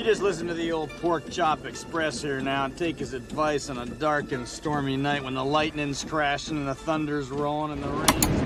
just listen to the old Pork Chop Express here now and take his advice on a dark and stormy night when the lightning's crashing and the thunder's rolling and the rain's...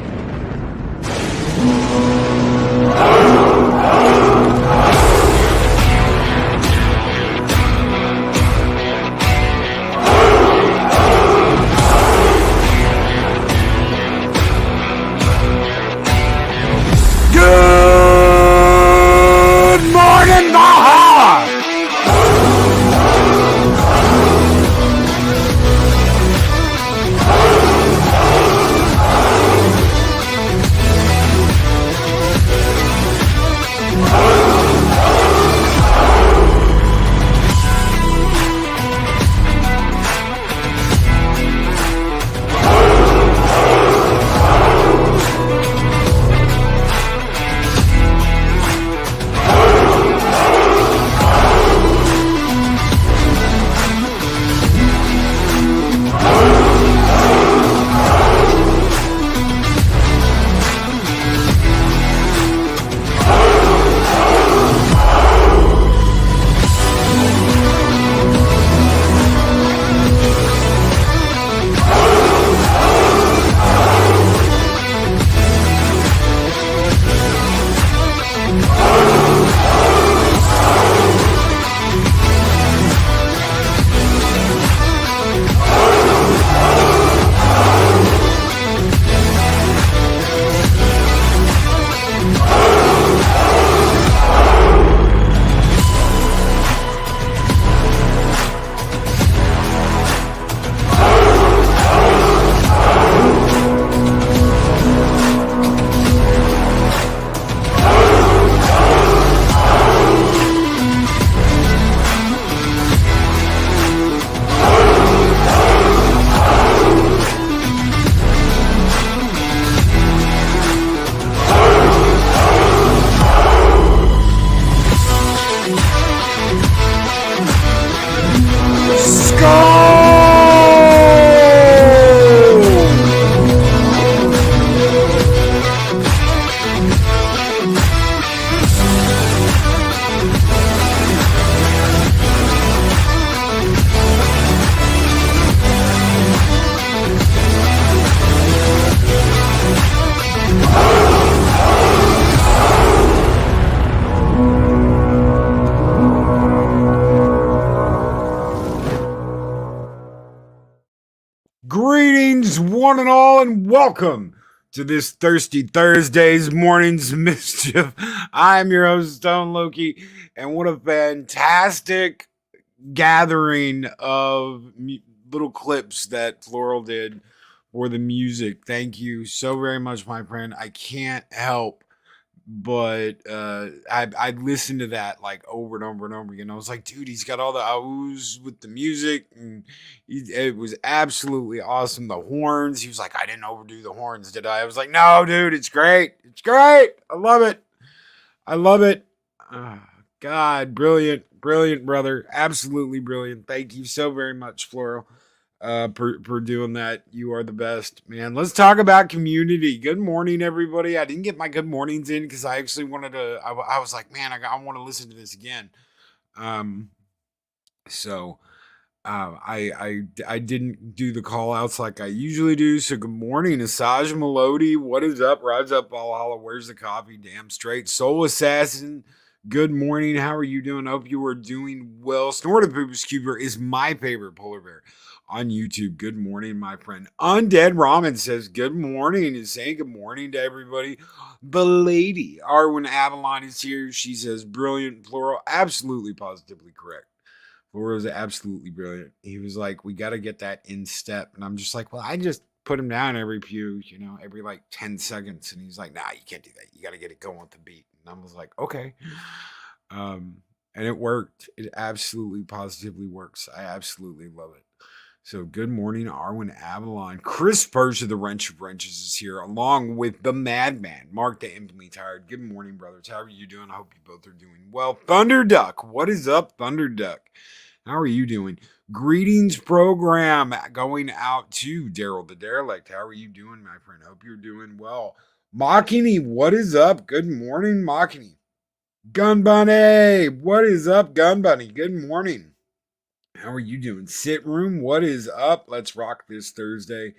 Greetings, one and all, and welcome to this Thirsty Thursdays morning's Mischief. I'm your host, Stone Loki, and what a fantastic gathering of little clips that Floral did for the music. Thank you so very much, my friend. I can't help but I listened to that like over and over and over again. I was like, dude, he's got all the oohs with the music, and it was absolutely awesome. The horns, he was like, I didn't overdo the horns, did I? I was like, no, dude, it's great. It's great. I love it. I love it. God, brilliant, brilliant, brother. Absolutely brilliant. Thank you so very much, Floral, for doing that. You are the best, man. Let's talk about community. Good morning, everybody. I didn't get my good mornings in because I actually wanted to. I was like, man, I want to listen to this again. So I didn't do the call outs like I usually do. So good morning, Asaj Melody. What is up? Rise up, Valhalla. Where's the coffee? Damn straight. Soul Assassin. Good morning. How are you doing? I hope you are doing well. Snort the Poops Cuber is my favorite polar bear on YouTube. Good morning, my friend. Undead Ramen says good morning and saying good morning to everybody. The lady, Arwen Avalon, is here. She says brilliant, Floral. Absolutely, positively correct. Floral is absolutely brilliant. He was like, we got to get that in step. And I'm just like, well, I just put him down every few, every like 10 seconds. And he's like, nah, you can't do that. You got to get it going with the beat. And I was like, okay. And it worked. It absolutely positively works. I absolutely love it. So good morning, Arwen Avalon. Chris Persia, the Wrench of Wrenches, is here, along with the Madman, Mark the Infinitely Tired. Good morning, brothers. How are you doing? I hope you both are doing well. Thunder Duck, what is up, Thunder Duck? How are you doing? Greetings program going out to Daryl the Derelict. How are you doing, my friend? Hope you're doing well. Makini, what is up? Good morning, Makini. Gun Bunny, what is up, Gun Bunny? Good morning. How are you doing? Sit room, what is up? Let's rock this Thursday.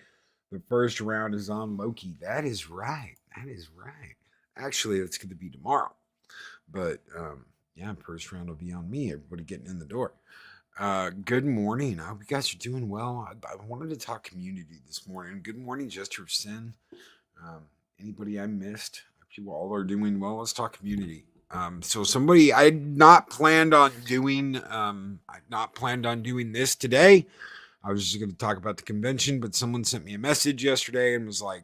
The first round is on Loki. That is right. That is right. Actually, it's going to be tomorrow. But yeah, first round will be on me. Everybody getting in the door. Good morning. I hope you guys are doing well. I wanted to talk community this morning. Good morning, Jester of Sin. Anybody I missed? I hope you all are doing well. Let's talk community. So somebody I had not planned on doing. I'd not planned on doing this today. I was just going to talk about the convention, but someone sent me a message yesterday and was like,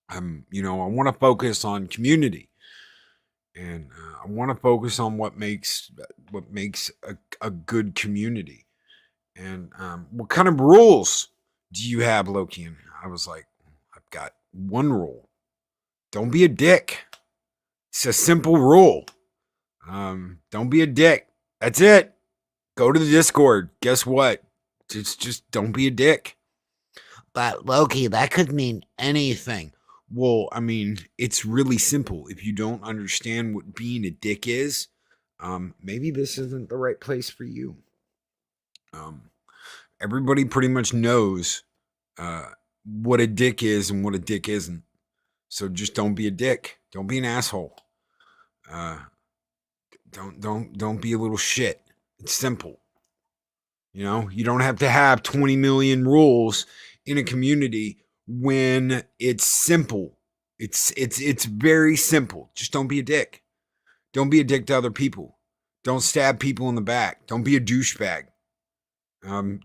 I want to focus on community, and I want to focus on what makes a good community, and what kind of rules do you have, Loki? And I was like, I've got one rule: don't be a dick. It's a simple rule. Don't be a dick. That's it. Go to the Discord. Guess what? Just don't be a dick. But Loki, that could mean anything. Well, I mean, it's really simple. If you don't understand what being a dick is, maybe this isn't the right place for you. Everybody pretty much knows what a dick is and what a dick isn't. So just don't be a dick. Don't be an asshole. Don't be a little shit. It's simple. You know, you don't have to have 20 million rules in a community when it's simple. It's very simple. Just don't be a dick. Don't be a dick to other people. Don't stab people in the back. Don't be a douchebag.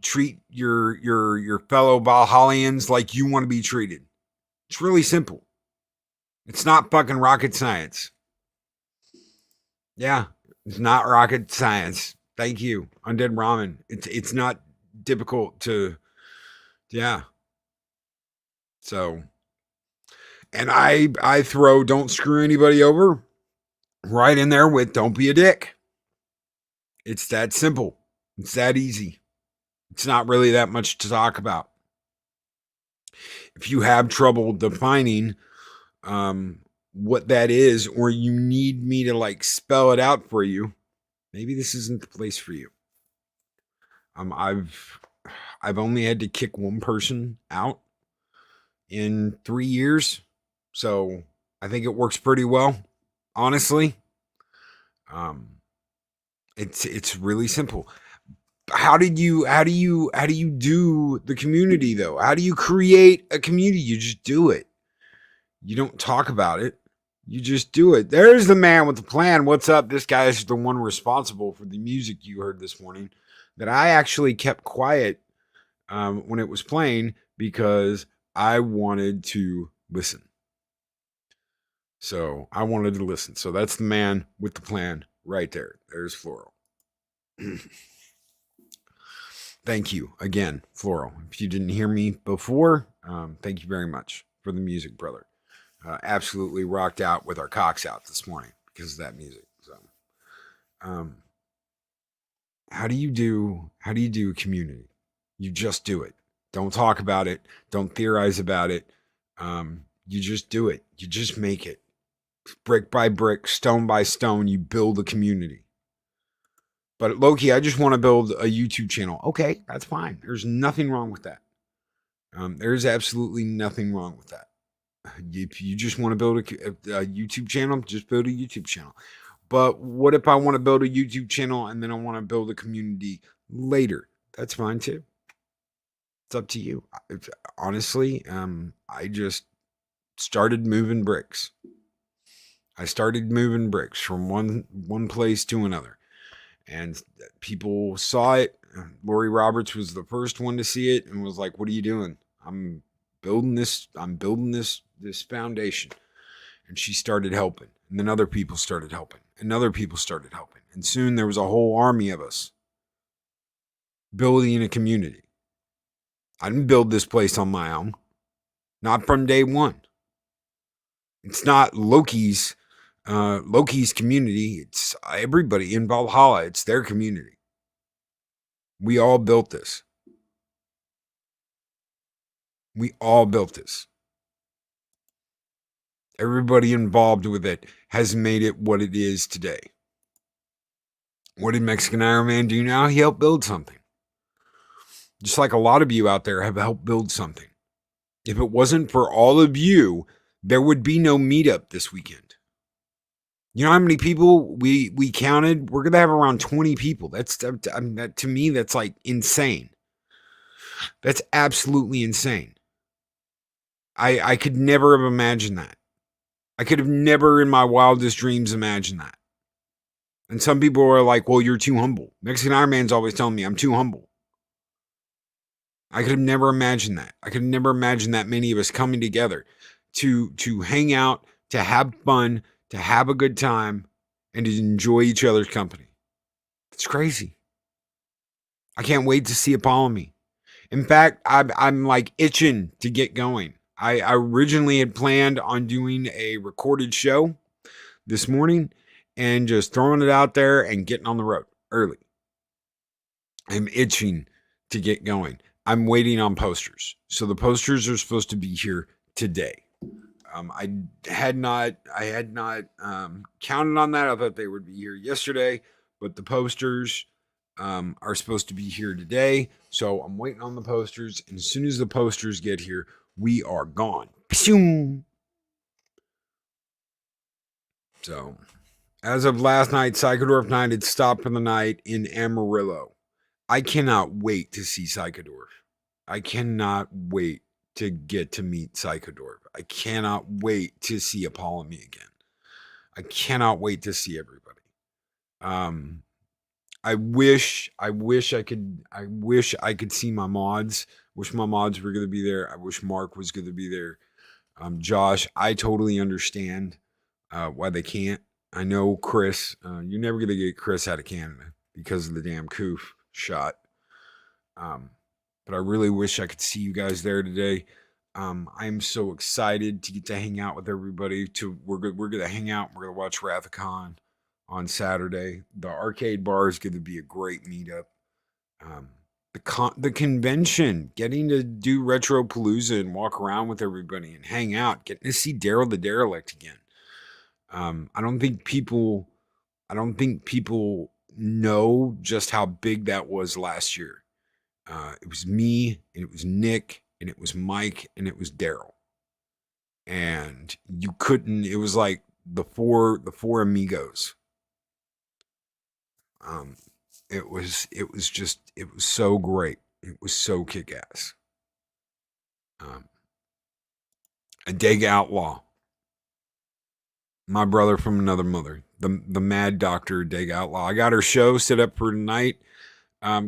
Treat your fellow Valhallians like you want to be treated. It's really simple. It's not fucking rocket science. Yeah, it's not rocket science. Thank you, Undead Ramen. It's not difficult to, yeah. So, and I throw don't screw anybody over right in there with don't be a dick. It's that simple. It's that easy. It's not really that much to talk about. If you have trouble defining what that is, or you need me to like spell it out for you, maybe this isn't the place for you. I've only had to kick one person out in 3 years, so I think it works pretty well. Honestly, it's really simple. How do you do the community though? How do you create a community? You just do it. You don't talk about it. You just do it. There's the man with the plan. What's up? This guy is the one responsible for the music you heard this morning that I actually kept quiet when it was playing because I wanted to listen. So I wanted to listen. So that's the man with the plan right there. There's Floral. Thank you again, Floral. If you didn't hear me before, thank you very much for the music, brother. Absolutely rocked out with our cocks out this morning because of that music. So, how do you do community? You just do it. Don't talk about it. Don't theorize about it. You just do it. You just make it. Brick by brick, stone by stone, you build a community. But Loki, I just want to build a YouTube channel. Okay, that's fine. There's nothing wrong with that. There's absolutely nothing wrong with that. If you just want to build a YouTube channel, just build a YouTube channel. But what if I want to build a YouTube channel and then I want to build a community later? That's fine too. It's up to you. Honestly, I just started moving bricks. I started moving bricks from one place to another, and people saw it. Lori Roberts was the first one to see it and was like, "What are you doing?" I'm building this foundation. And she started helping. And then other people started helping. And other people started helping. And soon there was a whole army of us building a community. I didn't build this place on my own. Not from day one. It's not Loki's community. It's everybody in Valhalla. It's their community. We all built this. We all built this. Everybody involved with it has made it what it is today. What did Mexican Iron Man do now? He helped build something. Just like a lot of you out there have helped build something. If it wasn't for all of you, there would be no meetup this weekend. You know how many people we counted? We're going to have around 20 people. That to me, that's like insane. That's absolutely insane. I could never have imagined that. I could have never in my wildest dreams imagined that. And some people are like, well, you're too humble. Mexican Iron Man's always telling me I'm too humble. I could have never imagined that. I could have never imagined that many of us coming together to hang out, to have fun, to have a good time, and to enjoy each other's company. It's crazy. I can't wait to see Apollo. In fact, I'm like itching to get going. I originally had planned on doing a recorded show this morning and just throwing it out there and getting on the road early. I'm itching to get going. I'm waiting on posters. So the posters are supposed to be here today. I had not counted on that. I thought they would be here yesterday, but the posters are supposed to be here today. So I'm waiting on the posters. And as soon as the posters get here, we are gone. So as of last night, Psychodorf Night had stopped for the night in Amarillo. I cannot wait to see Psychodorf. I cannot wait to get to meet Psychodorf. I cannot wait to see Apollo again. I cannot wait to see everybody. I wish I could see my mods. Wish my mods were going to be there. I wish Mark was going to be there. Josh, I totally understand why they can't. I know Chris. You're never going to get Chris out of Canada because of the damn coof shot. But I really wish I could see you guys there today. I'm so excited to get to hang out with everybody. We're gonna hang out. We're gonna watch Rathacon on Saturday. The arcade bar is gonna be a great meetup. The convention, getting to do Retro Palooza and walk around with everybody and hang out, getting to see Daryl the Derelict again. I don't think people know just how big that was last year. It was me, and it was Nick, and it was Mike, and it was Daryl. And you couldn't, it was like the four amigos. It was so great. It was so kick-ass. A Dega Outlaw. My brother from another mother. The Mad Doctor Dega Outlaw. I got her show set up for tonight.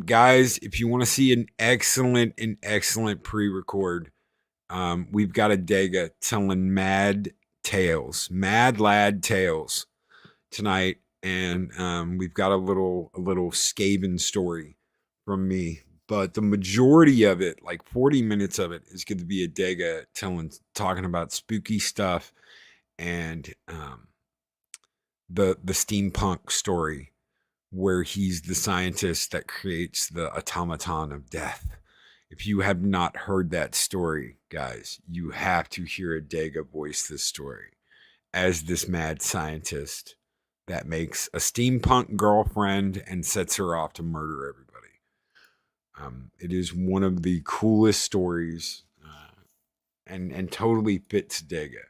Guys, if you want to see an excellent pre-record, we've got a Dega telling mad lad tales tonight, and we've got a little Skaven story from me, but the majority of it, like 40 minutes of it, is going to be a Dega talking about spooky stuff and the steampunk story, where he's the scientist that creates the automaton of death. If you have not heard that story, guys, you have to hear a Dega voice this story as this mad scientist that makes a steampunk girlfriend and sets her off to murder everybody. It is one of the coolest stories and totally fits Dega.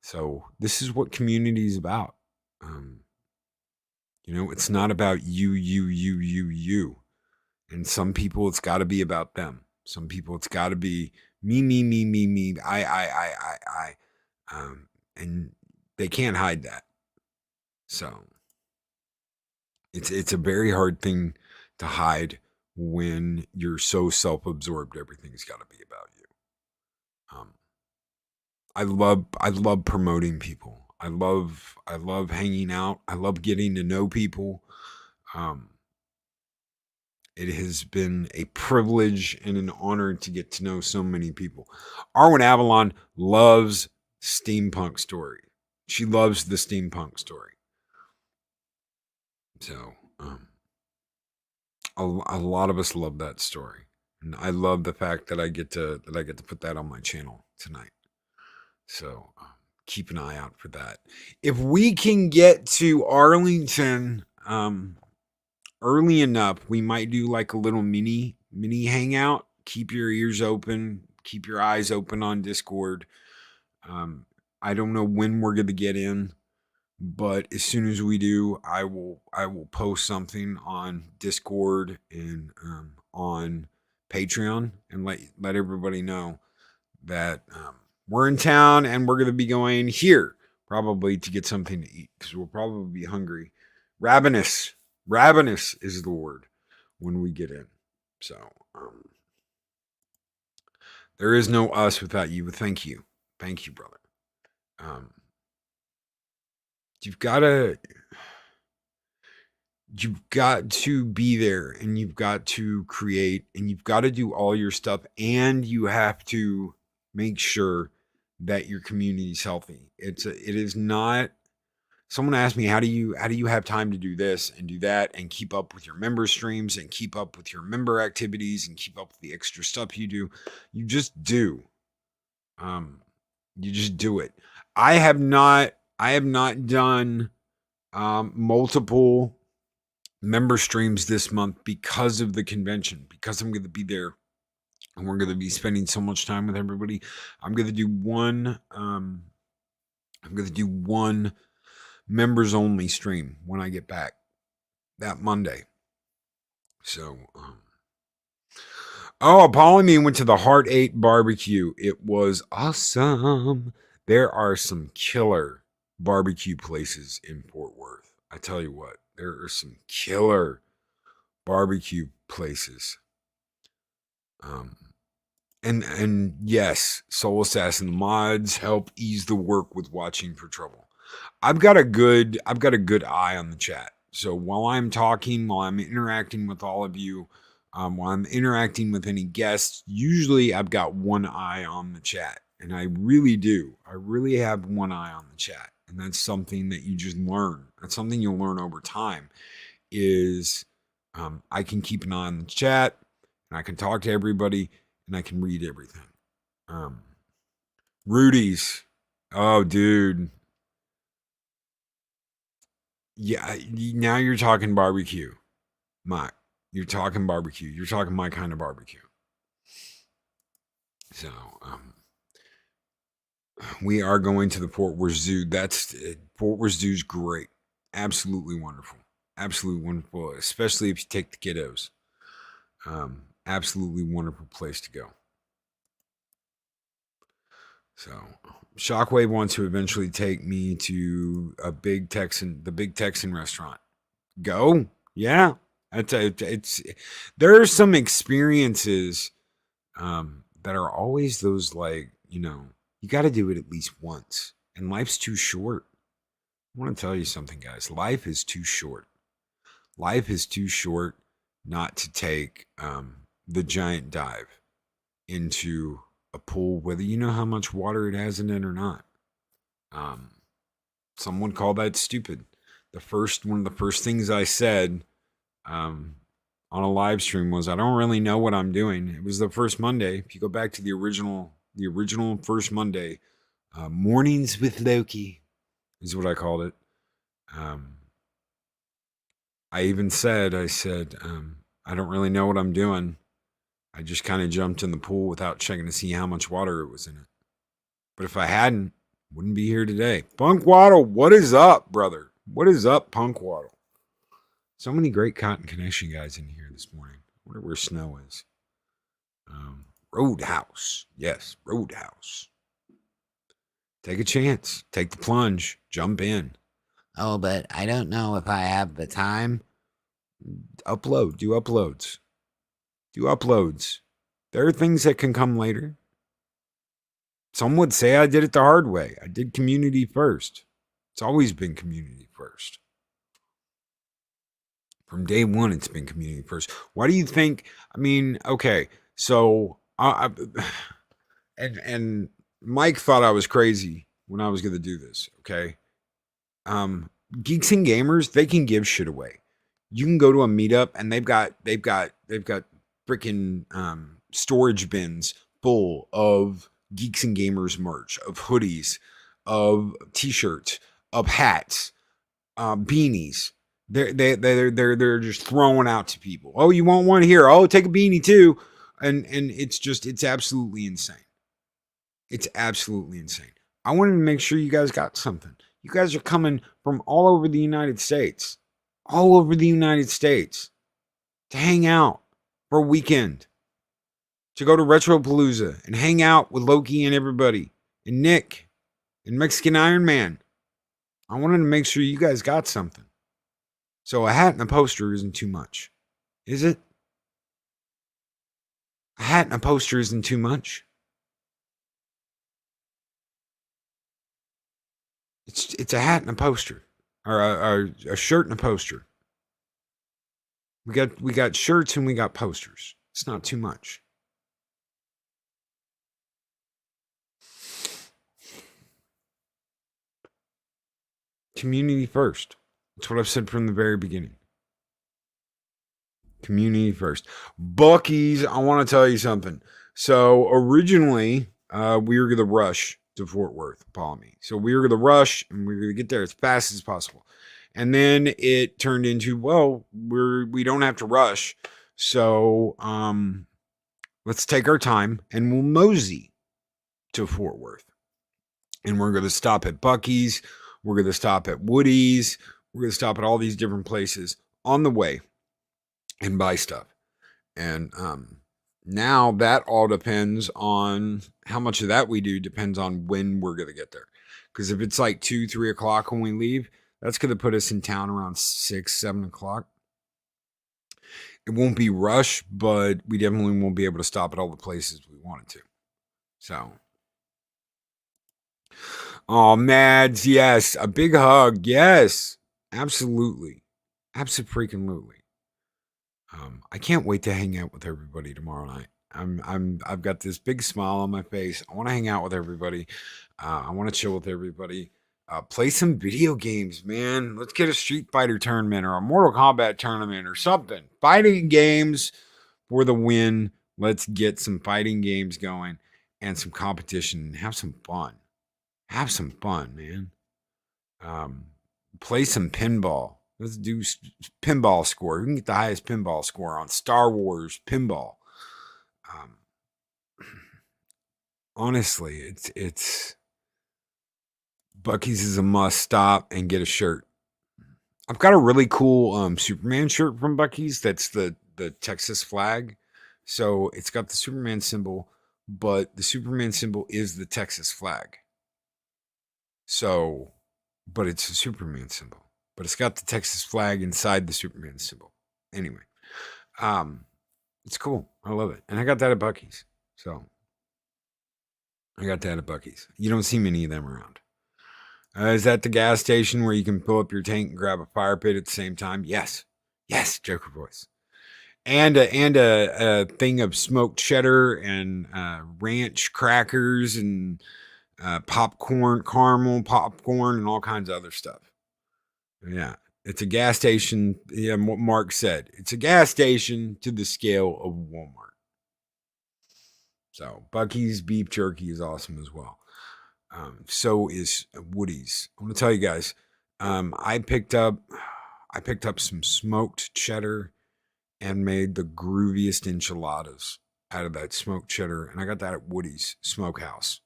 So this is what community is about. It's not about you. And some people, it's got to be about them. Some people, it's got to be me, I. And they can't hide that. So it's a very hard thing to hide when you're so self-absorbed. Everything's got to be about you. I love promoting people. I love hanging out. I love getting to know people. It has been a privilege and an honor to get to know so many people. Arwen Avalon loves steampunk story. She loves the steampunk story. So, a lot of us love that story, and I love the fact that I get to put that on my channel tonight. So, keep an eye out for that. If we can get to Arlington early enough, we might do like a little mini hangout. Keep your ears open, keep your eyes open on Discord. I don't know when we're going to get in, but as soon as we do, I will post something on Discord and on Patreon and let everybody know that we're in town and we're going to be going here probably to get something to eat because we'll probably be hungry. Ravenous is the word when we get in. So there is no us without you. Thank you, brother. You've got to be there, and you've got to create, and you've got to do all your stuff, and you have to make sure that your community is healthy. It is not. Someone asked me, how do you have time to do this and do that and keep up with your member streams and keep up with your member activities and keep up with the extra stuff you do? You just do. You just do it. I have not done multiple member streams this month because of the convention, because I'm going to be there and we're going to be spending so much time with everybody. I'm going to do one members only stream when I get back that Monday. So Apollonie went to the Heart 8 barbecue. It was awesome. There are some killer barbecue places in Fort Worth. I tell you what, there are some killer barbecue places. And yes, Soul Assassin mods help ease the work with watching for trouble. I've got a good eye on the chat. So while I'm talking, while I'm interacting with all of you, while I'm interacting with any guests, usually I've got one eye on the chat. And I really do. I really have one eye on the chat. And that's something that you just learn. That's something you'll learn over time is I can keep an eye on the chat and I can talk to everybody and I can read everything. Rudy's. Oh, dude. Yeah, now you're talking barbecue. You're talking barbecue. You're talking my kind of barbecue. So, we are going to the Fort Worth Zoo. Fort Worth Zoo's great. Absolutely wonderful. Absolutely wonderful, especially if you take the kiddos. Absolutely wonderful place to go. So, Shockwave wants to eventually take me to the Big Texan restaurant. Go? Yeah. There are some experiences that are always those like, you got to do it at least once. And life's too short. I want to tell you something, guys. Life is too short. Life is too short not to take the giant dive into a pool, whether you know how much water it has in it or not. Someone called that stupid. One of the first things I said on a live stream was, I don't really know what I'm doing. It was the first Monday. If you go back to the original first Monday, Mornings with Loki is what I called it. I said, I don't really know what I'm doing. I just kind of jumped in the pool without checking to see how much water it was in it. But if I hadn't, wouldn't be here today. Punk Waddle, what is up, brother? What is up, Punk Waddle? So many great Cotton Connection guys in here this morning. I wonder where Snow is. Roadhouse. Yes, Roadhouse. Take a chance. Take the plunge. Jump in. Oh, but I don't know if I have the time. Upload. Do uploads. There are things that can come later. Some would say I did it the hard way. I did community first. It's always been community first. From day one, it's been community first. Why do you think? I mean, okay, so and Mike thought I was crazy when I was going to do this. Okay, geeks and gamers, they can give shit away. You can go to a meetup and they've got freaking storage bins full of geeks and gamers merch, of hoodies, of t-shirts, of hats, beanies. They're just throwing out to people. Oh, you want one here? Oh, take a beanie too. And it's absolutely insane. It's absolutely insane. I wanted to make sure you guys got something. You guys are coming from all over the United States. All over the United States to hang out for a weekend. To go to Retropalooza and hang out with Loki and everybody. And Nick and Mexican Iron Man. I wanted to make sure you guys got something. So a hat and a poster isn't too much. Is it? A hat and a poster isn't too much. It's a hat and a poster. Or a shirt and a poster. We got shirts and we got posters. It's not too much. Community first. That's what I've said from the very beginning. Community first. Buc-ee's, I want to tell you something. So originally, we were going to rush to Fort Worth, follow me. So we were going to rush and we were going to get there as fast as possible. And then it turned into, well, we don't have to rush. So let's take our time and we'll mosey to Fort Worth. And we're going to stop at Buc-ee's. We're going to stop at Woody's. We're going to stop at all these different places on the way and buy stuff. And now that all depends on how much of that we do, depends on when we're going to get there. Because if it's like 2, 3 o'clock when we leave, that's going to put us in town around 6, 7 o'clock. It won't be rush, but we definitely won't be able to stop at all the places we wanted to. So, oh, Mads, yes, a big hug, yes, absolutely, absolutely. I can't wait to hang out with everybody tomorrow night. I've got this big smile on my face. I want to hang out with everybody. I want to chill with everybody. Play some video games, man. Let's get a Street Fighter tournament or a Mortal Kombat tournament or something. Fighting games for the win. Let's get some fighting games going and some competition and have some fun. Have some fun, man. Play some pinball. Let's do pinball score. We can get the highest pinball score on Star Wars pinball. Honestly, it's Buc-ee's is a must stop and get a shirt. I've got a really cool Superman shirt from Buc-ee's. That's the Texas flag. So it's got the Superman symbol, but the Superman symbol is the Texas flag. So, but it's a Superman symbol. But it's got the Texas flag inside the Superman symbol. Anyway, it's cool. I love it. And I got that at Buc-ee's. So, I got that at Buc-ee's. You don't see many of them around. Is that the gas station where you can fill up your tank and grab a fire pit at the same time? Yes. Yes, Joker voice. And a thing of smoked cheddar and ranch crackers and popcorn, caramel popcorn, and all kinds of other stuff. Yeah, it's a gas station. Yeah, what Mark said. It's a gas station to the scale of Walmart. So Buc-ee's beef jerky is awesome as well. So is Woody's. I want to tell you guys. I picked up some smoked cheddar and made the grooviest enchiladas out of that smoked cheddar, and I got that at Woody's Smokehouse.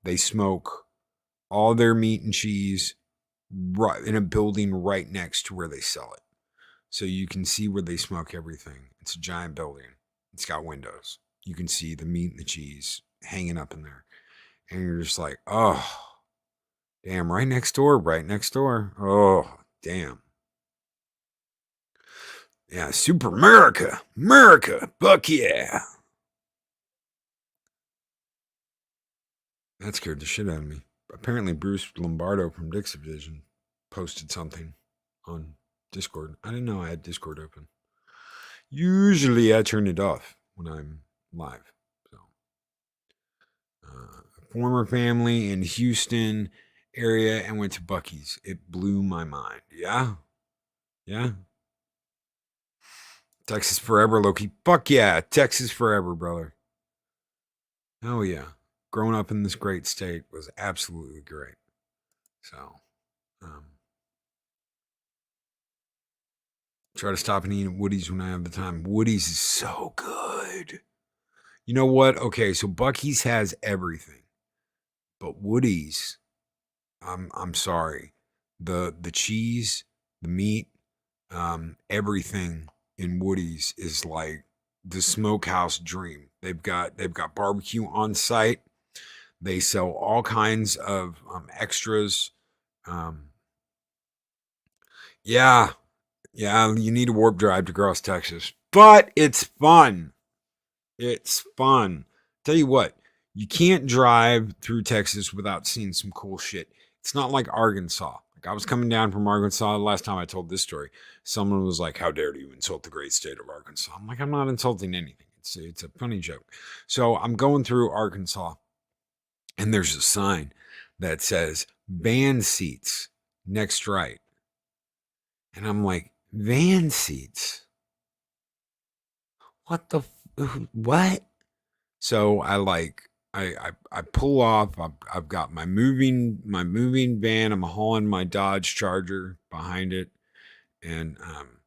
They smoke all their meat and cheese right in a building right next to where they sell it. So you can see where they smoke everything. It's a giant building. It's got windows. You can see the meat and the cheese hanging up in there. And you're just like, oh, damn, right next door. Oh, damn. Yeah, Super America. Fuck yeah. That scared the shit out of me. Apparently, Bruce Lombardo from Dick's Division posted something on Discord. I didn't know I had Discord open. Usually, I turn it off when I'm live. So, former family in Houston area and went to Buc-ee's. It blew my mind. Yeah. Texas forever, Loki. Fuck yeah, Texas forever, brother. Oh yeah. growing up in this great state was absolutely great. So, try to stop and eat at Woody's when I have the time. Woody's is so good. You know what? Okay, so Buc-ee's has everything, but Woody's, I'm sorry, the cheese, the meat, everything in Woody's is like the smokehouse dream. They've got barbecue on site. They sell all kinds of extras. Um, yeah, yeah, you need a warp drive to cross Texas, but it's fun. It's fun. Tell you what, you can't drive through Texas without seeing some cool shit. It's not like Arkansas. Like I was coming down from Arkansas the last time I told this story. Someone was like, "How dare you insult the great state of Arkansas?" I'm like, "I'm not insulting anything. It's a funny joke." So I'm going through Arkansas, and there's a sign that says "van seats next right," and I'm like, "Van seats? What the what?" So I pull off. I've got my moving van. I'm hauling my Dodge Charger behind it, and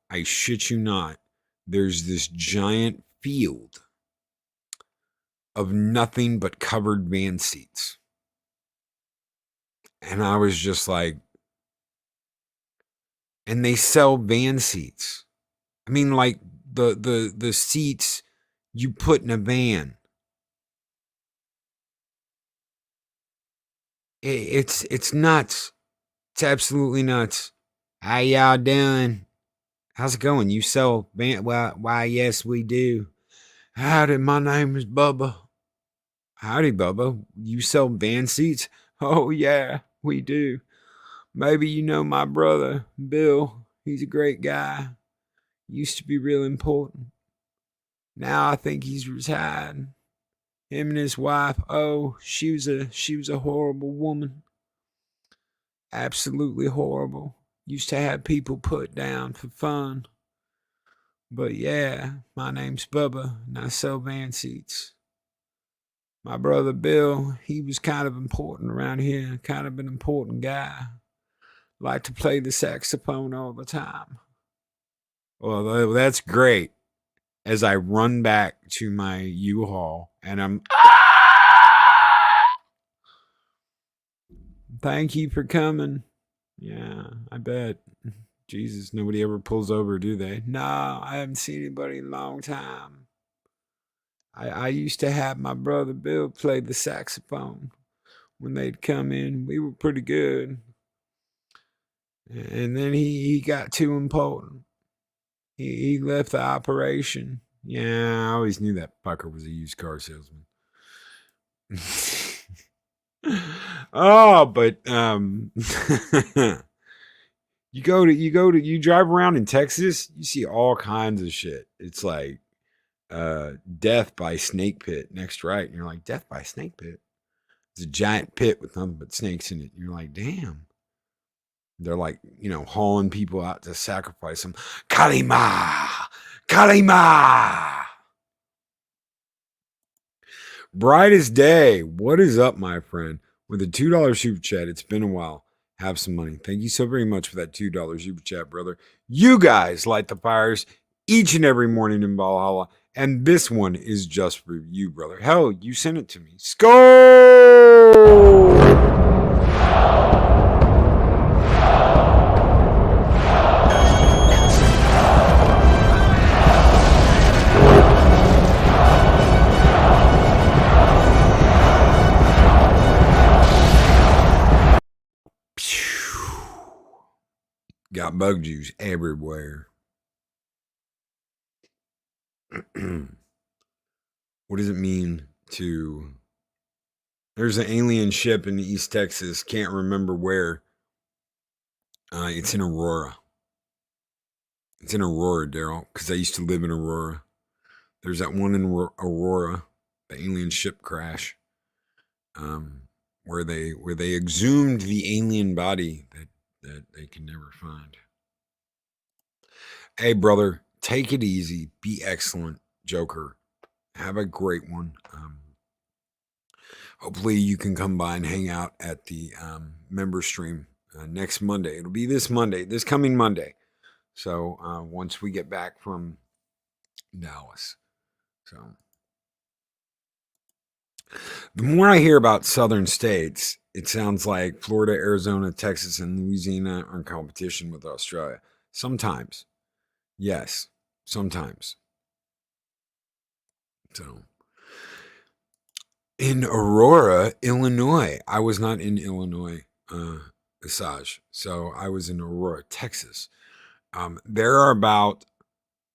I shit you not, there's this giant field of nothing but covered van seats, and I was just like, and they sell van seats. I mean, like the seats you put in a van. It's nuts. It's absolutely nuts. How y'all doing? How's it going? You sell van? Why, yes, we do. Howdy, my name is Bubba. Howdy, Bubba. You sell van seats? Oh, yeah, we do. Maybe you know my brother, Bill. He's a great guy. Used to be real important. Now I think he's retired. Him and his wife, oh, she was a horrible woman. Absolutely horrible. Used to have people put down for fun. But yeah, my name's Bubba, and I sell van seats. My brother Bill, he was kind of important around here, kind of an important guy. Liked to play the saxophone all the time. Well, that's great. As I run back to my U-Haul, and I'm, thank you for coming. Yeah, I bet. Jesus, nobody ever pulls over, do they? No, I haven't seen anybody in a long time. I used to have my brother Bill play the saxophone when they'd come in. We were pretty good. And then he got too important. He left the operation. Yeah, I always knew that fucker was a used car salesman. Oh, but you drive around in Texas, you see all kinds of shit. It's like death by snake pit next right. And you're like, death by snake pit? It's a giant pit with nothing but snakes in it. And you're like, damn. They're like, hauling people out to sacrifice them. Kalima! Kalima! Bright as day. What is up, my friend? With a $2 super chat, it's been a while. Have some money. Thank you so very much for that $2 super chat, brother. You guys light the fires each and every morning in Valhalla, and this one is just for you, brother. Hell, you sent it to me. Skol! Got bug juice everywhere. What does it mean to... There's an alien ship in East Texas. Can't remember where. It's in Aurora. It's in Aurora, Daryl, because I used to live in Aurora. There's that one in Aurora, the alien ship crash, where they exhumed the alien body that they can never find. Hey, brother, take it easy. Be excellent, Joker. Have a great one. hopefully you can come by and hang out at the member stream next Monday. It'll be this Monday, this coming Monday. So once we get back from Dallas. So the more I hear about southern states, it sounds like Florida, Arizona, Texas, and Louisiana are in competition with Australia. Sometimes. Yes. Sometimes. So in Aurora, Illinois. I was not in Illinois, Asajj. So I was in Aurora, Texas. There are about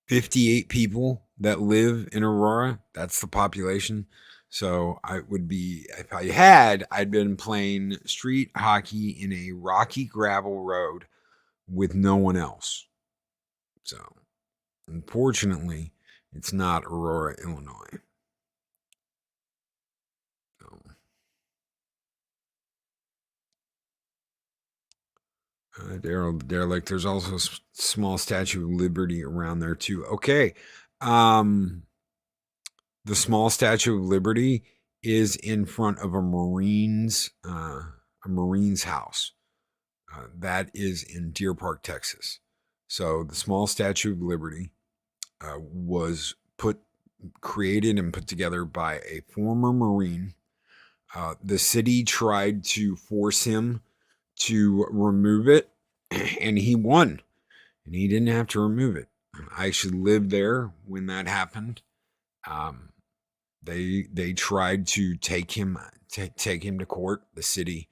58 people that live in Aurora. That's the population. So I would be, if I had, I'd been playing street hockey in a rocky gravel road with no one else. So unfortunately, it's not Aurora, Illinois. So, they're like, there's also a small Statue of Liberty around there too. Okay. The small Statue of Liberty is in front of a Marine's house. That is in Deer Park, Texas. So the small Statue of Liberty was created and put together by a former Marine. The city tried to force him to remove it, and he won, and he didn't have to remove it. I actually lived there when that happened. They tried to take him to court, the city,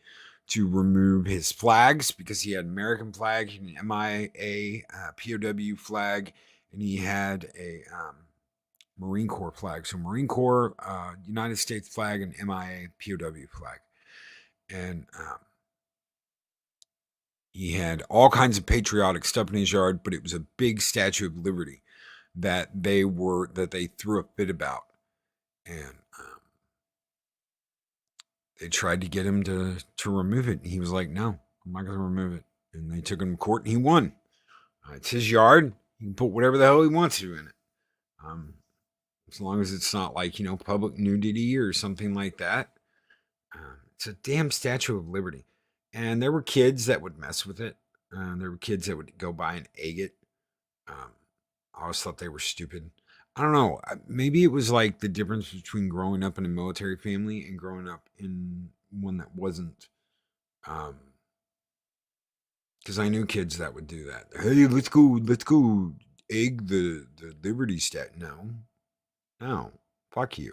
to remove his flags because he had American flag, an MIA POW flag, and he had a Marine Corps flag. So Marine Corps, United States flag, and MIA POW flag, and he had all kinds of patriotic stuff in his yard, but it was a big Statue of Liberty that they threw a fit about, and they tried to get him to remove it, and he was like, "No, I'm not going to remove it." And they took him to court, and he won. It's his yard; he can put whatever the hell he wants to in it, as long as it's not like public nudity or something like that. It's a damn Statue of Liberty, and there were kids that would mess with it. There were kids that would go by and egg it. I always thought they were stupid. I don't know. Maybe it was like the difference between growing up in a military family and growing up in one that wasn't. Because I knew kids that would do that. Hey, let's go egg the Liberty stat. No, fuck you.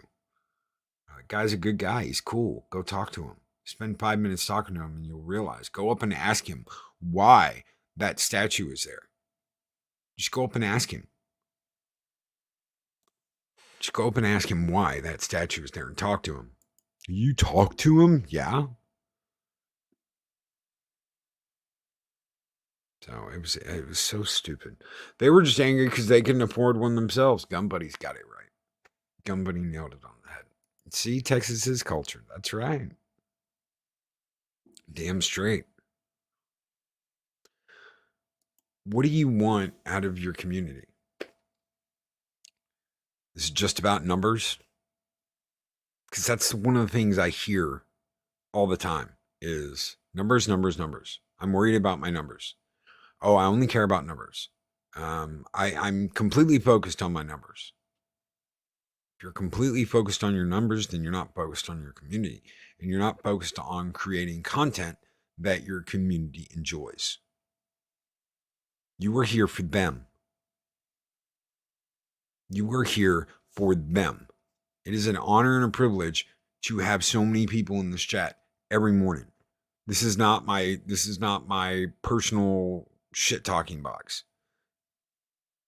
Guy's a good guy. He's cool. Go talk to him. Spend 5 minutes talking to him, and you'll realize. Go up and ask him why that statue is there. Just go up and ask him. Just go up and ask him why that statue is there and talk to him. You talk to him? Yeah. So it was so stupid. They were just angry because they couldn't afford one themselves. Gun Buddy's got it right. Gun Buddy nailed it on the head. See, Texas is culture. That's right. Damn straight. What do you want out of your community? Is it just about numbers? Because that's one of the things I hear all the time is numbers, numbers, numbers. I'm worried about my numbers. Oh, I only care about numbers. I'm completely focused on my numbers. If you're completely focused on your numbers, then you're not focused on your community, and you're not focused on creating content that your community enjoys. You were here for them. You were here for them. It is an honor and a privilege to have so many people in this chat every morning. This is not my personal shit talking box.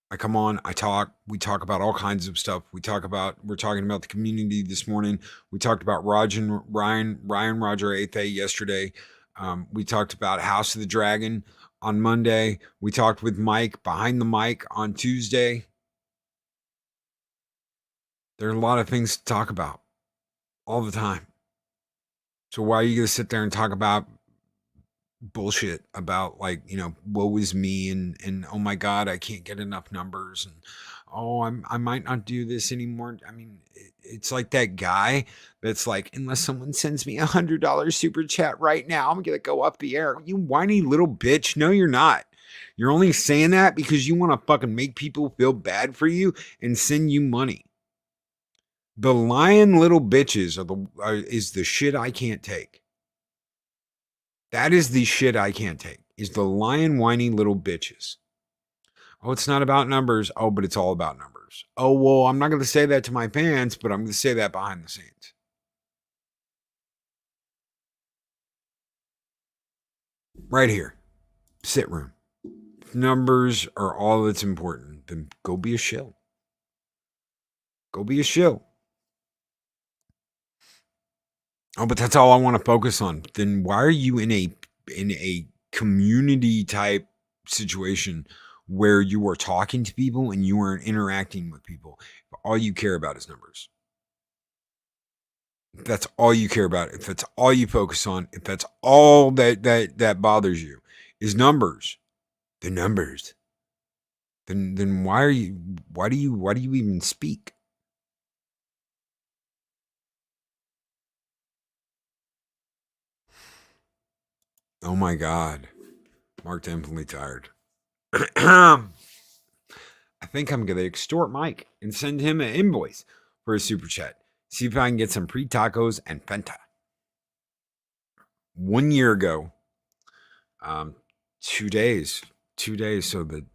I come on, I talk, we talk about all kinds of stuff. We're talking about the community this morning. We talked about Ryan Roger Athe yesterday. We talked about House of the Dragon on Monday. We talked with Mike behind the mic on Tuesday. There are a lot of things to talk about all the time. So why are you going to sit there and talk about bullshit about like, woe is me and oh my god, I can't get enough numbers, and oh, I might not do this anymore. I mean, it's like that guy that's like, unless someone sends me $100 super chat right now, I'm gonna go up the air. You whiny little bitch. No, you're not. You're only saying that because you want to fucking make people feel bad for you and send you money. The lying little bitches is the shit I can't take. That is the shit I can't take. Is the lying, whiny little bitches. Oh, it's not about numbers. Oh, but it's all about numbers. Oh, well, I'm not going to say that to my fans, but I'm going to say that behind the scenes. Right here. Sit room. If numbers are all that's important, then go be a shill. Go be a shill. Oh, but that's all I want to focus on. Then why are you in a community type situation where you are talking to people and you are interacting with people? All you care about is numbers. If that's all you care about, if that's all you focus on, if that's all that bothers you is numbers, the numbers, then why do you even speak? Oh my God. Mark definitely tired. I think I'm gonna extort Mike and send him an invoice for a super chat. See if I can get some free tacos and Fenta. 1 year ago, 2 days. So the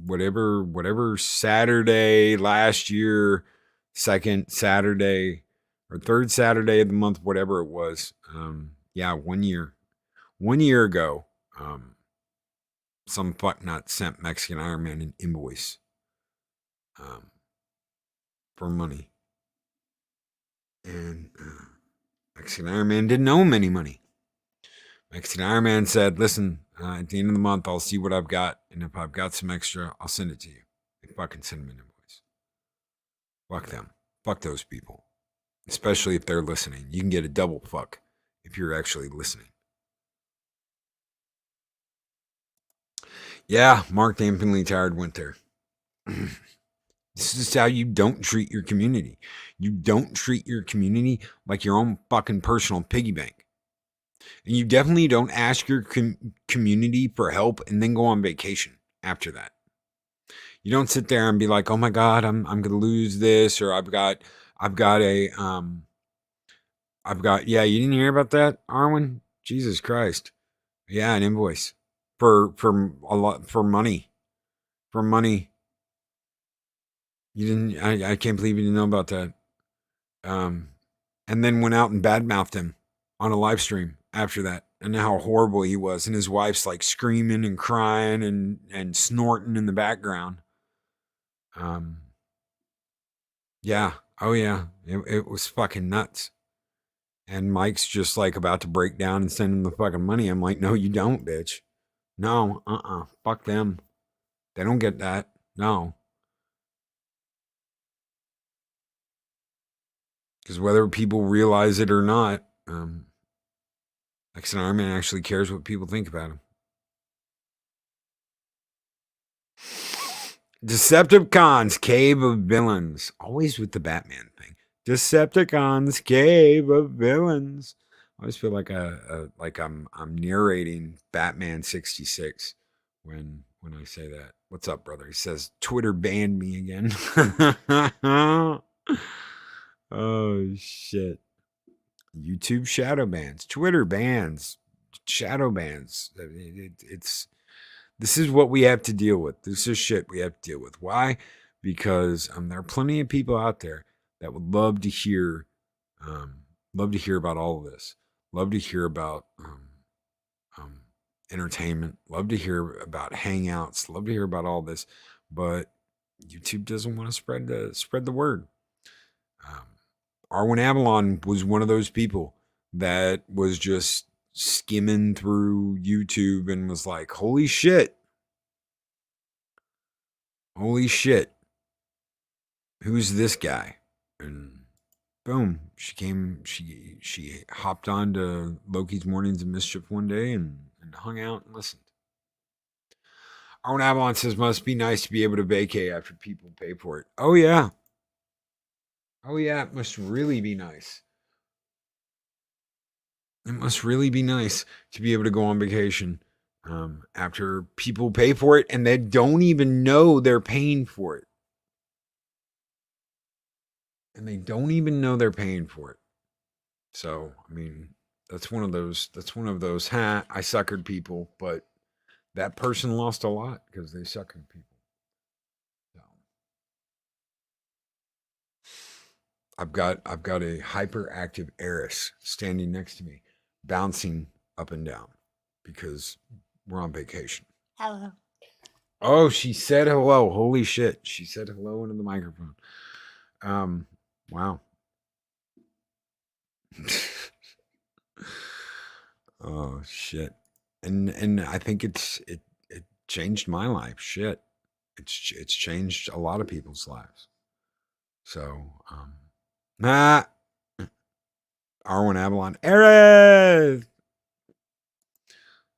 whatever Saturday last year, second Saturday or third Saturday of the month, whatever it was. 1 year. 1 year ago, some fucknut sent Mexican Iron Man an invoice for money. And Mexican Iron Man didn't owe him any money. Mexican Iron Man said, listen, at the end of the month, I'll see what I've got. And if I've got some extra, I'll send it to you. They fucking send him an invoice. Fuck them. Fuck those people. Especially if they're listening. You can get a double fuck if you're actually listening. Yeah, Mark Dampingly Tired went there. This is how you don't treat your community. You don't treat your community like your own fucking personal piggy bank. And you definitely don't ask your community for help and then go on vacation after that. You don't sit there and be like, "Oh my God, I'm going to lose this," or I've got yeah, you didn't hear about that, Arwen? Jesus Christ. Yeah, an invoice for a lot for money. For money. You didn't I can't believe you didn't know about that. And then went out and badmouthed him on a live stream after that, and how horrible he was, and his wife's like screaming and crying and snorting in the background. Yeah, oh yeah, it was fucking nuts. And Mike's just like about to break down and send him the fucking money. I'm like, no, you don't, bitch. No, fuck them. They don't get that. No. Because whether people realize it or not, X and Iron Man actually cares what people think about him. Decepticons, Cave of Villains. Always with the Batman thing. Decepticons, Cave of Villains. I always feel like I'm narrating Batman 66 when I say that. What's up, brother? He says Twitter banned me again. Oh shit. YouTube shadow bans, Twitter bans, shadow bans. It's this is what we have to deal with. This is shit we have to deal with. Why? Because there are plenty of people out there that would love to hear about all of this. Love to hear about entertainment. Love to hear about hangouts. Love to hear about all this, but YouTube doesn't want to spread the word. Arwen Avalon was one of those people that was just skimming through YouTube and was like, holy shit. Holy shit. Who's this guy? And boom, she hopped on to Loki's Mornings of Mischief one day and hung out and listened. Arwen Avalon says, must be nice to be able to vacay after people pay for it. Oh, yeah. Oh, yeah, it must really be nice. It must really be nice to be able to go on vacation after people pay for it and they don't even know they're paying for it. And they don't even know they're paying for it. So, I mean, that's one of those, I suckered people, but that person lost a lot because they suckered people. So, I've got a hyperactive heiress standing next to me, bouncing up and down because we're on vacation. Hello. Oh, she said hello. Holy shit. She said hello into the microphone. Wow. Oh shit. And I think it changed my life. Shit. It's changed a lot of people's lives. So, Arwen Avalon. Eris!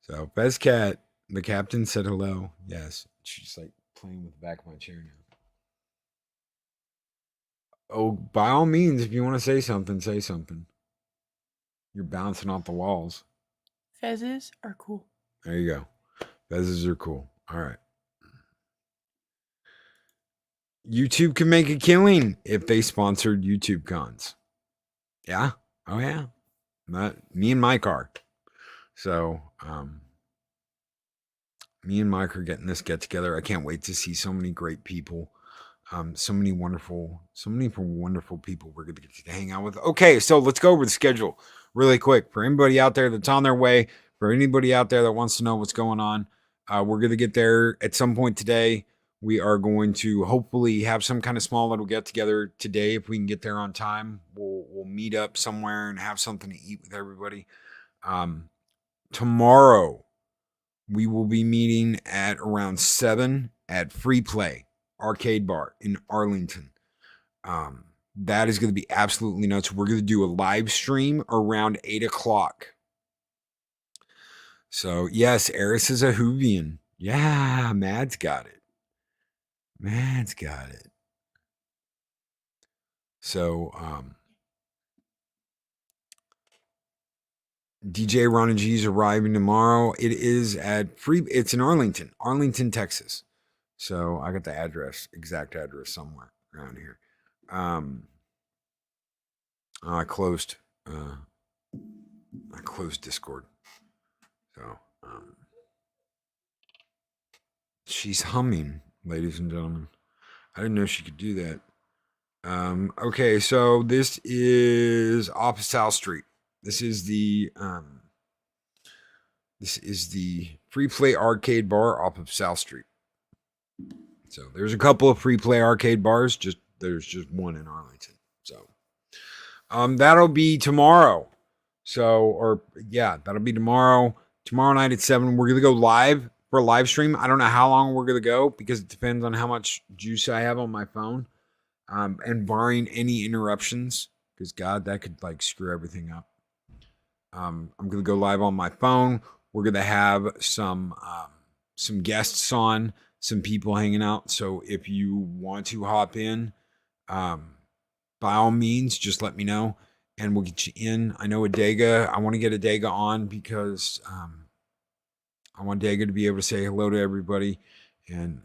So, Best Cat, the captain said hello. Yes. She's like playing with the back of my chair now. Oh, by all means, if you want to say something, say something. You're bouncing off the walls. Fezzes are cool. There you go. Fezzes are cool. All right. YouTube can make a killing if they sponsored YouTube cons. Yeah. Oh yeah. Me and Mike are. So, me and Mike are getting this get together. I can't wait to see so many great people. So many wonderful people we're going to get to hang out with. Okay, so let's go over the schedule really quick. For anybody out there that's on their way, for anybody out there that wants to know what's going on, we're going to get there at some point today. We are going to hopefully have some kind of small little get together today. If we can get there on time, we'll meet up somewhere and have something to eat with everybody. Tomorrow, we will be meeting at around 7 at Free Play Arcade Bar in Arlington. That is going to be absolutely nuts. We're going to do a live stream around 8 o'clock. So, yes, Eris is a Whovian. Yeah, Mad's got it. So, DJ Ron G is arriving tomorrow. It is it's in Arlington, Texas. So I got the exact address somewhere around here. I closed Discord. So she's humming, ladies and gentlemen. I didn't know she could do that. Okay, so this is off of South Street. This is the Free Play Arcade Bar off of South Street. So there's a couple of Free Play Arcade bars. There's just one in Arlington. So that'll be tomorrow. So that'll be tomorrow. Tomorrow night at 7, we're gonna go live for a live stream. I don't know how long we're gonna go because it depends on how much juice I have on my phone. And barring any interruptions, because God, that could like screw everything up. I'm gonna go live on my phone. We're gonna have some guests on, some people hanging out. So if you want to hop in, by all means, just let me know and we'll get you in. I know Adega. I want to get Adega on because I want Adega to be able to say hello to everybody. And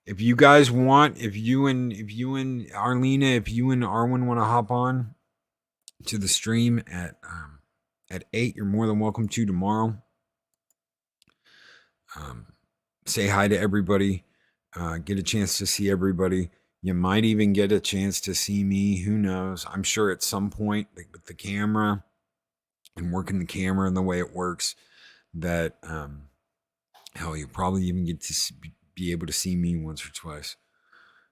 if you guys want, if you and Arlena, if you and Arwen want to hop on to the stream at 8, you're more than welcome to tomorrow. Say hi to everybody. Get a chance to see everybody. You might even get a chance to see me. Who knows? I'm sure at some point with the camera and working the camera and the way it works, that hell, you probably even get to be able to see me once or twice.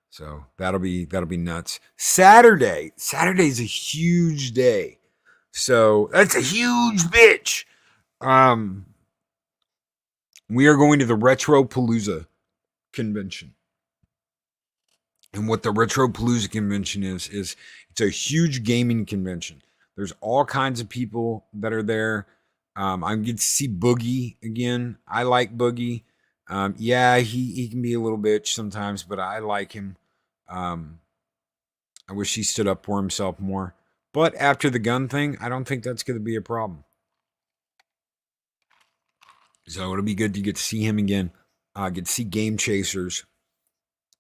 So that'll be nuts. Saturday's a huge day. So that's a huge bitch. We are going to the Retro Palooza convention. And what the Retropalooza convention is it's a huge gaming convention. There's all kinds of people that are there. I get to see Boogie again. I like Boogie. Yeah, he can be a little bitch sometimes, but I like him. I wish he stood up for himself more. But after the gun thing, I don't think that's going to be a problem. So it'll be good to get to see him again. Get to see Game Chasers.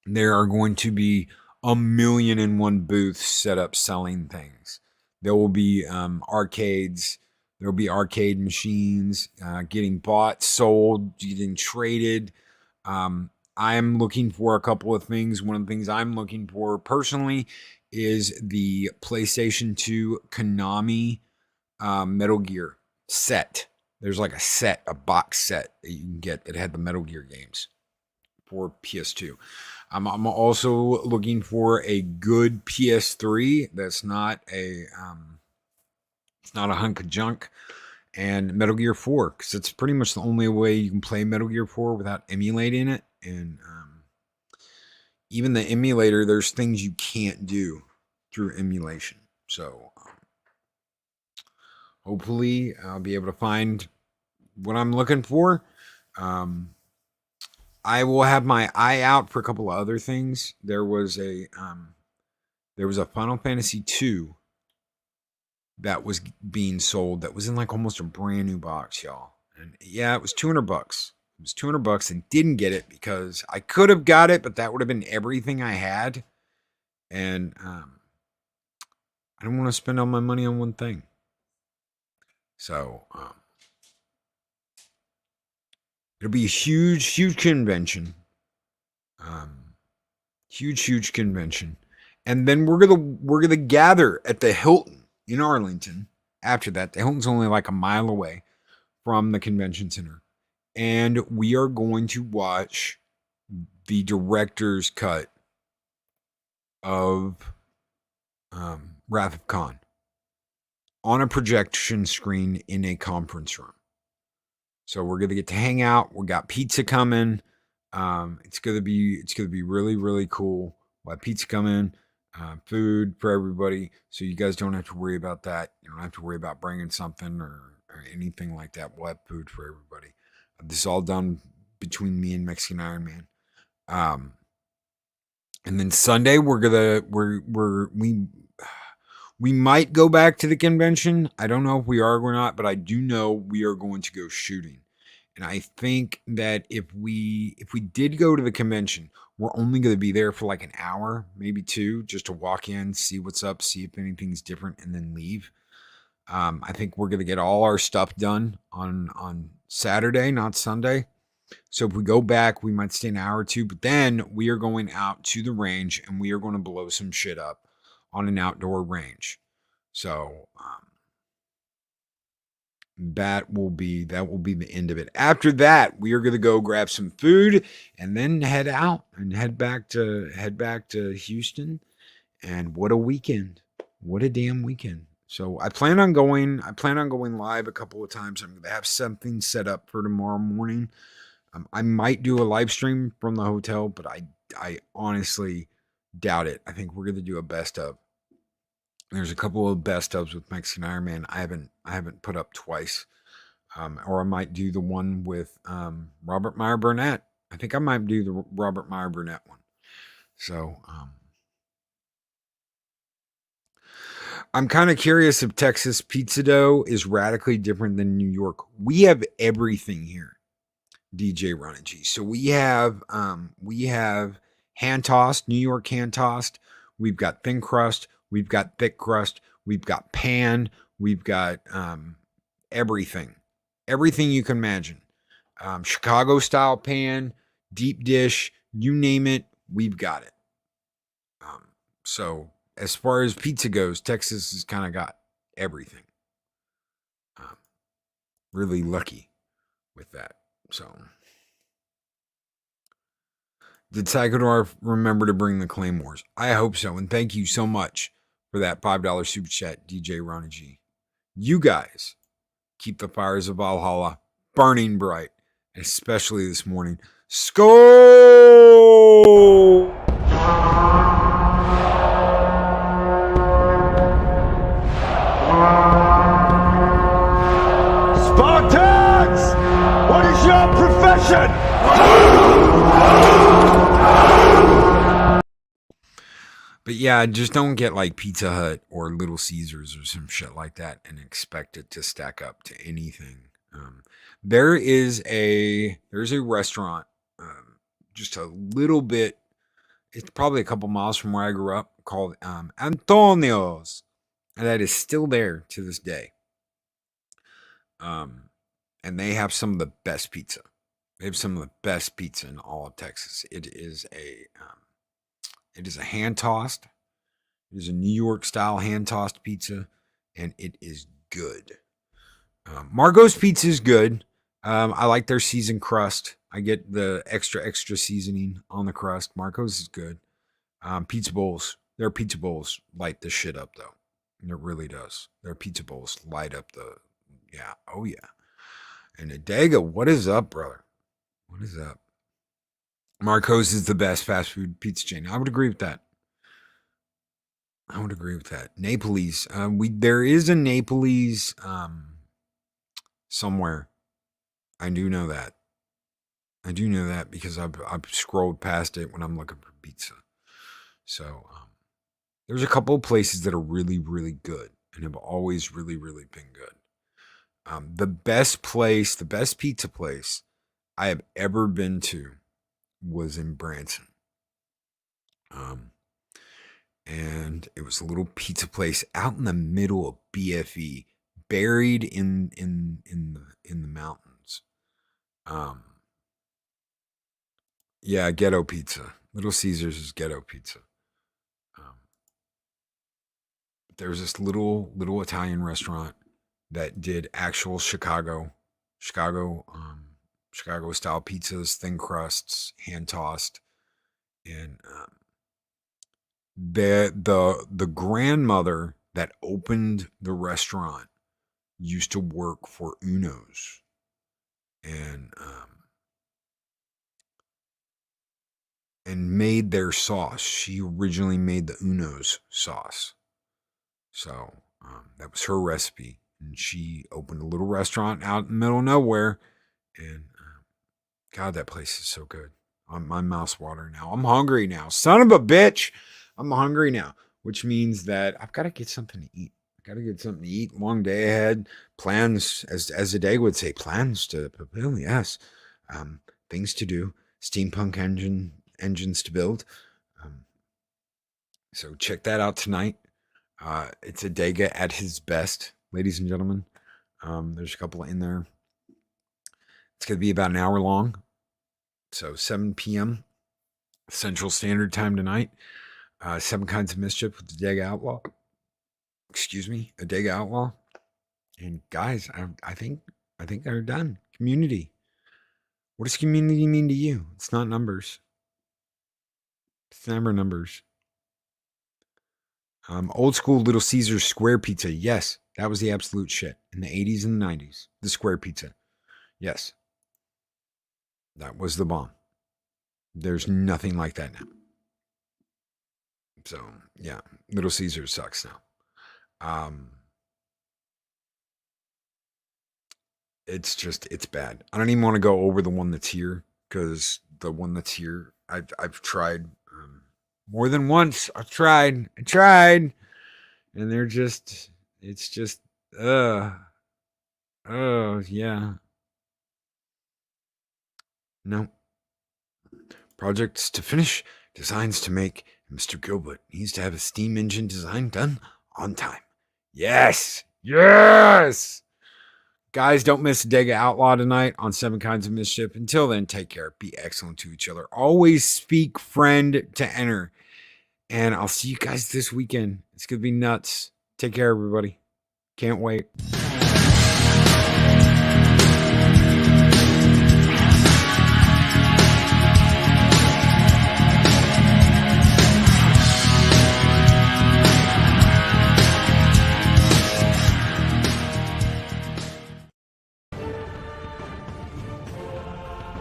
There are going to be 1,000,001 booths set up selling things. There will be arcades. There will be arcade machines getting bought, sold, getting traded. I'm looking for a couple of things. One of the things I'm looking for personally is the PlayStation 2 Konami Metal Gear set. There's like a box set that you can get that had the Metal Gear games for PS2. I'm also looking for a good PS3 that's not a it's not a hunk of junk, and Metal Gear 4, because it's pretty much the only way you can play Metal Gear 4 without emulating it. And even the emulator, there's things you can't do through emulation. So hopefully I'll be able to find what I'm looking for. I will have my eye out for a couple of other things. There was a Final Fantasy 2 that was being sold that was in like almost a brand new box, y'all. And yeah, it was $200. It was $200 and didn't get it because I could have got it, but that would have been everything I had. And I don't want to spend all my money on one thing. So it'll be a huge convention. Huge convention. And then we're gonna gather at the Hilton in Arlington. After that, the Hilton's only like a mile away from the convention center. And we are going to watch the director's cut of Wrath of Khan on a projection screen in a conference room. So we're gonna get to hang out. We got pizza coming. It's gonna be really cool. We'll have pizza coming, food for everybody. So you guys don't have to worry about that. You don't have to worry about bringing something or anything like that. We'll have food for everybody. This is all done between me and Mexican Iron Man. And then Sunday we might go back to the convention. I don't know if we are or not, but I do know we are going to go shooting. And I think that if we did go to the convention, we're only going to be there for like an hour, maybe 2, just to walk in, see what's up, see if anything's different, and then leave. I think we're going to get all our stuff done on Saturday, not Sunday. So if we go back, we might stay an hour or 2, but then we are going out to the range and we are going to blow some shit up on an outdoor range. So that will be the end of it. After that, we are going to go grab some food and then head out and head back to Houston. And what a weekend. What a damn weekend. So I plan on going live a couple of times. I'm going to have something set up for tomorrow morning. I might do a live stream from the hotel, but I honestly doubt it. I think we're going to do a best of. There's a couple of best ofs with Mexican Iron Man I haven't put up twice. Or I might do the one with Robert Meyer Burnett. I think I might do the Robert Meyer Burnett one. So I'm kind of curious if Texas pizza dough is radically different than New York. We have everything here, DJ Ronnie G. So we have hand tossed, New York hand tossed. We've got thin crust. We've got thick crust. We've got pan. We've got everything you can imagine. Chicago style pan, deep dish, you name it, we've got it. So as far as pizza goes, Texas has kind of got everything. Really lucky with that. So did Psychodor remember to bring the Claymores? I hope so. And thank you so much for that $5 super chat, DJ Ronnie G. You guys keep the fires of Valhalla burning bright, especially this morning. Skol! Action! But yeah, just don't get like Pizza Hut or Little Caesars or some shit like that and expect it to stack up to anything. There's a restaurant just a little bit. It's probably a couple miles from where I grew up called Antonio's, and that is still there to this day. And they have some of the best pizza. They have some of the best pizza in all of Texas. It is a hand tossed. It is a New York style hand tossed pizza, and it is good. Margot's pizza is good. I like their seasoned crust. I get the extra seasoning on the crust. Margot's is good. Pizza bowls. Their pizza bowls light the shit up though. And it really does. Their pizza bowls light up oh yeah. And Adega, what is up, brother? What is up? Marco's is the best fast food pizza chain. I would agree with that. Napoli's. There is a Napoli's somewhere. I do know that because I've scrolled past it when I'm looking for pizza. So there's a couple of places that are really, really good and have always really, really been good. The best pizza place I have ever been to was in Branson. And it was a little pizza place out in the middle of BFE, buried in the mountains. Yeah, ghetto pizza. Little Caesars is ghetto pizza. There was this little Italian restaurant that did actual Chicago style pizzas, thin crusts, hand tossed, and the grandmother that opened the restaurant used to work for Uno's, and made their sauce. She originally made the Uno's sauce, so that was her recipe. And she opened a little restaurant out in the middle of nowhere, and God, that place is so good. My mouth's watering now. I'm hungry now. Son of a bitch. I'm hungry now, which means that I've got to get something to eat. Long day ahead. Plans, as the day would say, plans to fulfill. Yes. Things to do. Steampunk engines to build. So check that out tonight. It's Adega at his best, ladies and gentlemen. There's a couple in there. It's going to be about an hour long. So 7 p.m. Central Standard Time tonight. 7 Kinds of Mischief with Adega Outlaw. Adega Outlaw. And guys, I think they're done. Community. What does community mean to you? It's not numbers. It's never numbers. Old school Little Caesars square pizza. Yes, that was the absolute shit in the 80s and the 90s. The square pizza. Yes. That was the bomb. There's nothing like that now. So, yeah, Little Caesars sucks now. It's bad. I don't even want to go over the one that's here, because the one that's here, I've tried more than once. I tried, and it's just, yeah. No. Projects to finish, designs to make. Mr. Gilbert needs to have a steam engine design done on time. Yes! Guys, don't miss Adega Outlaw tonight on 7 Kinds of Mischief. Until then, take care. Be excellent to each other. Always speak friend to enter. And I'll see you guys this weekend. It's going to be nuts. Take care, everybody. Can't wait.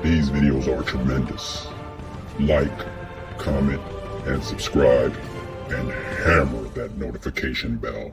These videos are tremendous. Like, comment, and subscribe, and hammer that notification bell.